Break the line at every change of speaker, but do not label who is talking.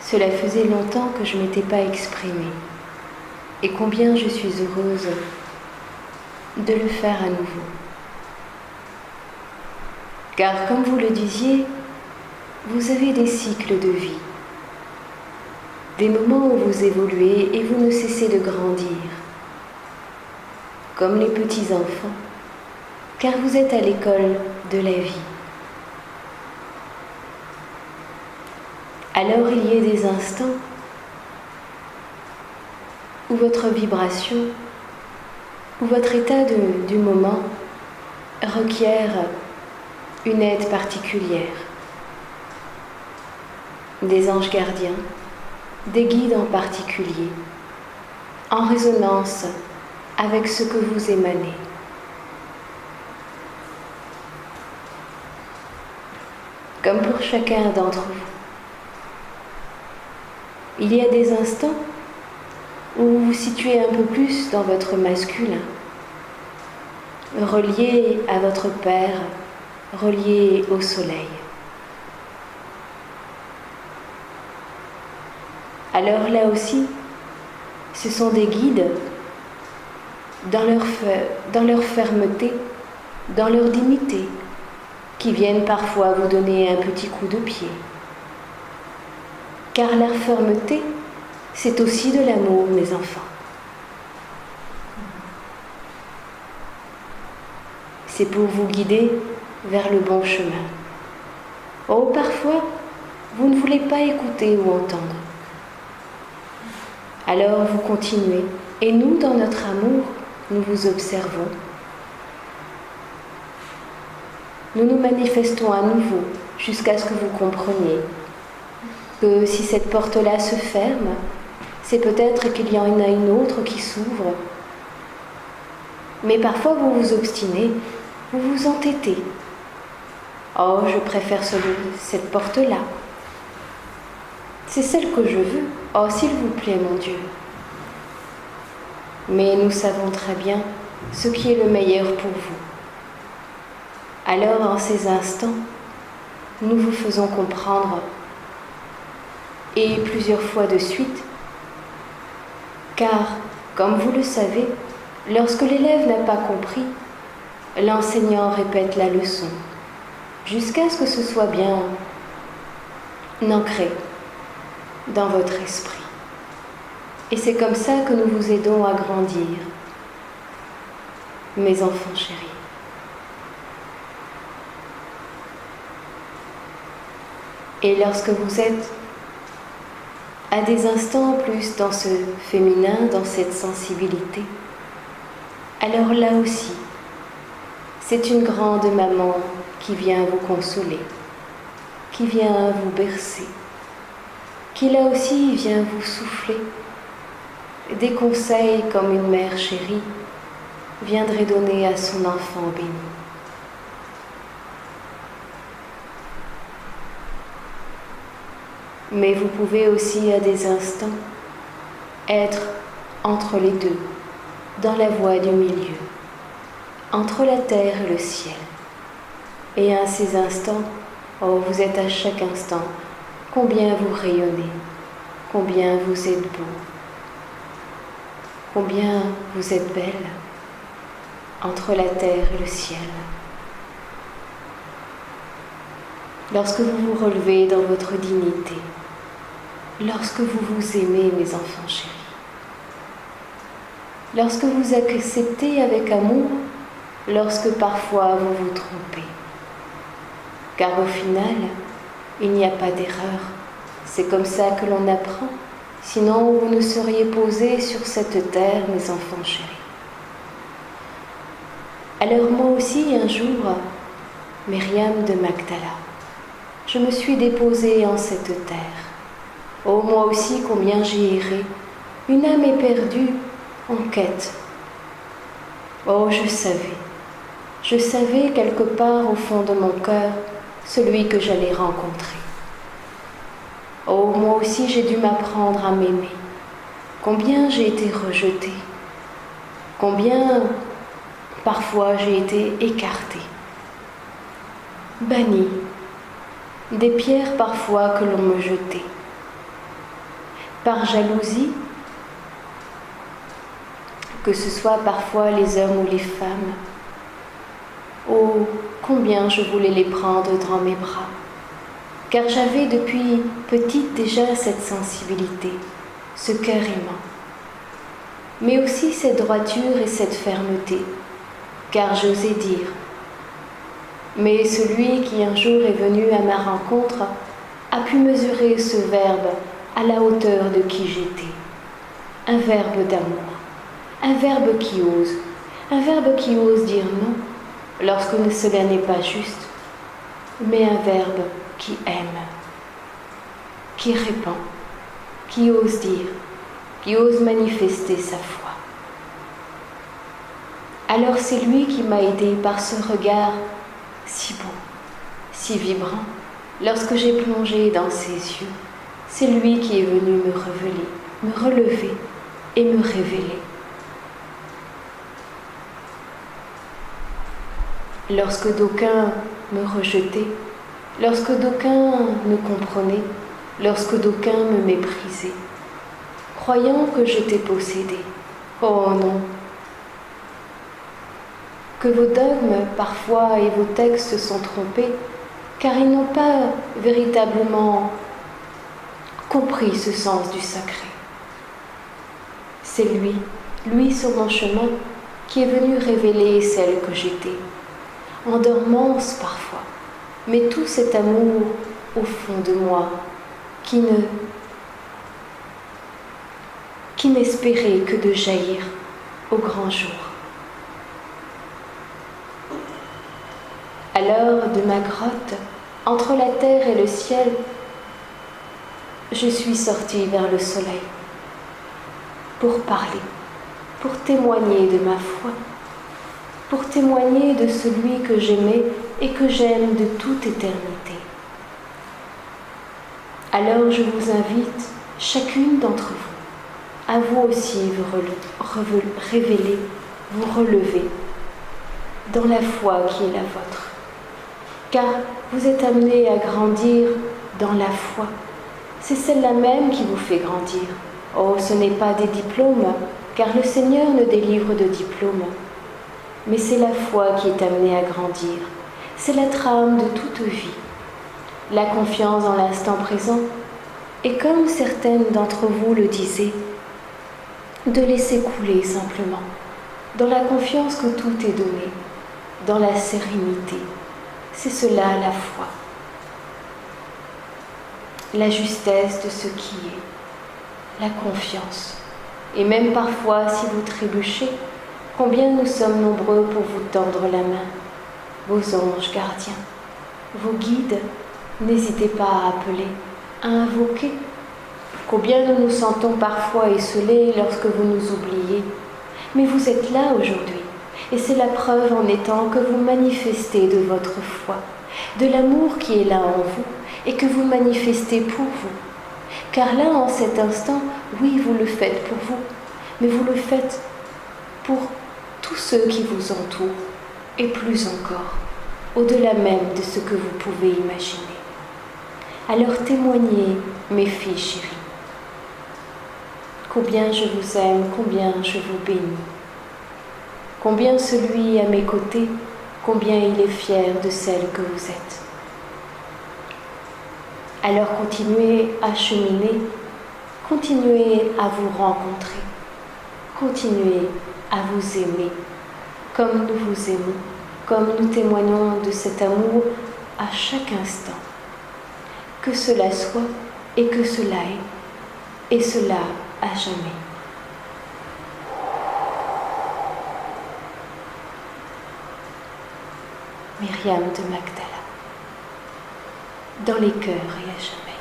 Cela faisait longtemps que je ne m'étais pas exprimée, et combien je suis heureuse de le faire à nouveau. Car comme vous le disiez, vous avez des cycles de vie, des moments où vous évoluez et vous ne cessez de grandir, comme les petits enfants, car vous êtes à l'école de la vie. Alors il y a des instants où votre vibration, où votre état du moment requiert une aide particulière. Des anges gardiens, des guides en particulier, en résonance avec ce que vous émanez. Comme pour chacun d'entre vous. Il y a des instants où vous vous situez un peu plus dans votre masculin, relié à votre Père, relié au soleil. Alors là aussi, ce sont des guides dans leur fermeté, dans leur dignité, qui viennent parfois vous donner un petit coup de pied. Car la fermeté, c'est aussi de l'amour, mes enfants. C'est pour vous guider vers le bon chemin. Oh, parfois, vous ne voulez pas écouter ou entendre. Alors vous continuez, et nous, dans notre amour, nous vous observons. Nous nous manifestons à nouveau jusqu'à ce que vous compreniez que si cette porte-là se ferme, c'est peut-être qu'il y en a une autre qui s'ouvre. Mais parfois vous vous obstinez, vous vous entêtez. Oh, je préfère cette porte-là. C'est celle que je veux. Oh, s'il vous plaît, mon Dieu. Mais nous savons très bien ce qui est le meilleur pour vous. Alors, en ces instants, nous vous faisons comprendre, et plusieurs fois de suite, car, comme vous le savez, lorsque l'élève n'a pas compris, l'enseignant répète la leçon, jusqu'à ce que ce soit bien ancré dans votre esprit. Et c'est comme ça que nous vous aidons à grandir, mes enfants chéris. Et lorsque vous êtes à des instants en plus dans ce féminin, dans cette sensibilité, alors là aussi, c'est une grande maman qui vient vous consoler, qui vient vous bercer, qui là aussi vient vous souffler des conseils comme une mère chérie viendrait donner à son enfant béni. Mais vous pouvez aussi à des instants être entre les deux, dans la voie du milieu, entre la terre et le ciel. Et à ces instants, oh, vous êtes à chaque instant, combien vous rayonnez, combien vous êtes beau, combien vous êtes belle, entre la terre et le ciel. Lorsque vous vous relevez dans votre dignité, lorsque vous vous aimez, mes enfants chéris, lorsque vous acceptez avec amour, lorsque parfois vous vous trompez, car au final, il n'y a pas d'erreur, c'est comme ça que l'on apprend, sinon vous ne seriez posés sur cette terre, mes enfants chéris. Alors moi aussi, un jour, Myriam de Magdala, je me suis déposée en cette terre. Oh, moi aussi, combien j'ai erré. Une âme éperdue en quête. Oh, je savais quelque part au fond de mon cœur celui que j'allais rencontrer. Oh, moi aussi, j'ai dû m'apprendre à m'aimer. Combien j'ai été rejetée. Combien, parfois, j'ai été écartée. Bannie. Des pierres parfois que l'on me jetait. par jalousie, que ce soit parfois les hommes ou les femmes. Oh, combien je voulais les prendre dans mes bras, car j'avais depuis petite déjà cette sensibilité, ce cœur aimant, mais aussi cette droiture et cette fermeté, car j'osais dire. Mais celui qui un jour est venu à ma rencontre a pu mesurer ce verbe à la hauteur de qui j'étais. Un verbe d'amour, un verbe qui ose dire non lorsque cela n'est pas juste, mais un verbe qui aime, qui répand, qui ose dire, qui ose manifester sa foi. Alors c'est lui qui m'a aidée par ce regard si beau, si vibrant, lorsque j'ai plongé dans ses yeux. C'est lui qui est venu me relever et me révéler. Lorsque d'aucuns me rejetaient, lorsque d'aucuns me comprenaient, lorsque d'aucuns me méprisaient, croyant que j'étais possédée. Oh non! Que vos dogmes parfois et vos textes se sont trompés, car ils n'ont pas véritablement compris ce sens du sacré. C'est lui sur mon chemin, qui est venu révéler celle que j'étais, en dormance parfois, mais tout cet amour au fond de moi qui n'espérait que de jaillir au grand jour. Alors, de ma grotte, entre la terre et le ciel, je suis sortie vers le soleil pour parler, pour témoigner de ma foi, pour témoigner de celui que j'aimais et que j'aime de toute éternité. Alors je vous invite, chacune d'entre vous, à vous aussi vous révéler, vous relever dans la foi qui est la vôtre. Car vous êtes amenés à grandir dans la foi. C'est celle-là même qui vous fait grandir. Oh, ce n'est pas des diplômes, car le Seigneur ne délivre de diplômes. Mais c'est la foi qui est amenée à grandir. C'est la trame de toute vie. La confiance dans l'instant présent. Et comme certaines d'entre vous le disaient, de laisser couler simplement, dans la confiance que tout est donné, dans la sérénité. C'est cela la foi. La justesse de ce qui est, la confiance. Et même parfois, si vous trébuchez, combien nous sommes nombreux pour vous tendre la main, vos anges gardiens, vos guides, n'hésitez pas à appeler, à invoquer. Combien nous nous sentons parfois esselés lorsque vous nous oubliez, mais vous êtes là aujourd'hui. Et c'est la preuve en étant que vous manifestez de votre foi, de l'amour qui est là en vous et que vous manifestez pour vous. Car là, en cet instant, oui, vous le faites pour vous, mais vous le faites pour tous ceux qui vous entourent et plus encore, au-delà même de ce que vous pouvez imaginer. Alors témoignez, mes filles chéries. Combien je vous aime, combien je vous bénis. Combien celui à mes côtés, combien il est fier de celle que vous êtes. Alors continuez à cheminer, continuez à vous rencontrer, continuez à vous aimer, comme nous vous aimons, comme nous témoignons de cet amour à chaque instant. Que cela soit et que cela est, et cela à jamais. Myriam de Magdala, dans les cœurs et à jamais.